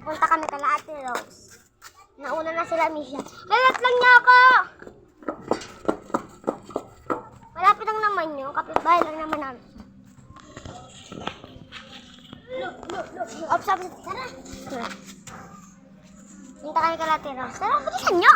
Punta kami kala Ate Rose. Nauna na sila Misha. Halat lang niya ako! Malapit lang naman yun. Kapitbahay lang naman namin. Ops, tara. Punta kami kala Ate Rose. Tara, bilisan niyo!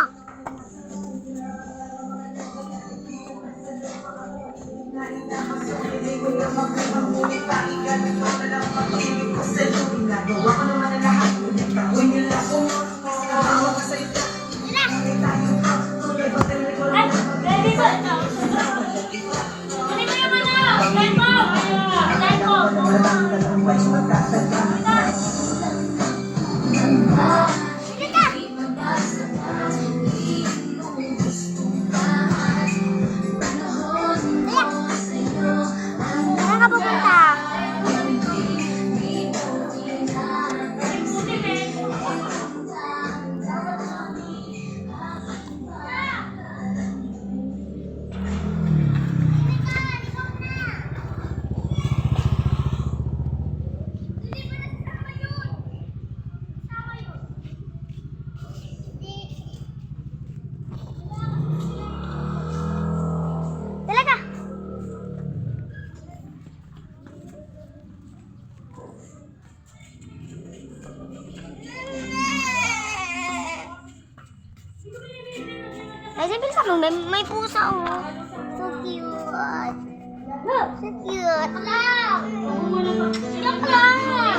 Ay, sabi sa akin, may pusa, oh. So cute. So cute. Joke lang.